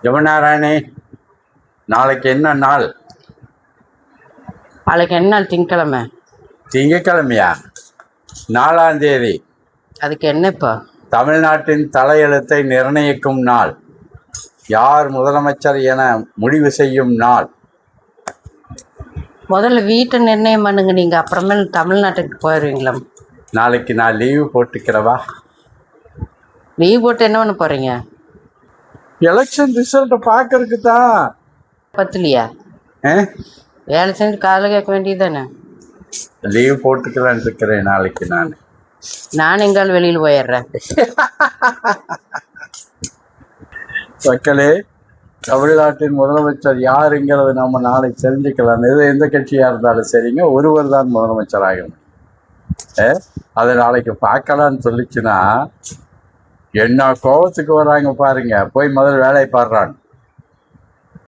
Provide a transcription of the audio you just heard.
யுவனாராயணி, நாளைக்கு என்ன நாள்? நாளைக்கு என்ன நாள்? திங்கக்கிழமை. திங்கக்கிழமையா? 4ஆம் தேதி. அதுக்கு என்ன இப்போ? தமிழ்நாட்டின் தலையெழுத்தை நிர்ணயிக்கும் நாள். யார் முதலமைச்சர் என முடிவு செய்யும் நாள். முதல்ல வீட்டை நிர்ணயம் பண்ணுங்க நீங்கள், அப்புறமேல் தமிழ்நாட்டுக்கு போயிடுவீங்களா? நாளைக்கு நான் லீவு போட்டுக்கிறவா? லீவ் போட்டு என்ன பண்ண போகிறீங்க? எலெக்ஷன் ரிசல்ட்டை பார்க்கறதுக்கு தான். பத்துலையா? வேலை செஞ்சு காலையில் கேட்க வேண்டியது தானே. லீவ் போட்டுக்கலான்னு இருக்கிறேன் நாளைக்கு. நான் எங்காலும் வெளியில் போயிடுறேன். மக்களே, தமிழ்நாட்டின் முதலமைச்சர் யாருங்கிறது நம்ம நாளைக்கு தெரிஞ்சுக்கலாம். இது எந்த கட்சியாக இருந்தாலும் சரிங்க, ஒருவர் தான் முதலமைச்சர் ஆகணும். அதை நாளைக்கு பார்க்கலான்னு சொல்லிச்சுன்னா என்ன கோபத்துக்கு வராங்க பாருங்க. போய் முதல்ல வேலையை பாடுறாங்க.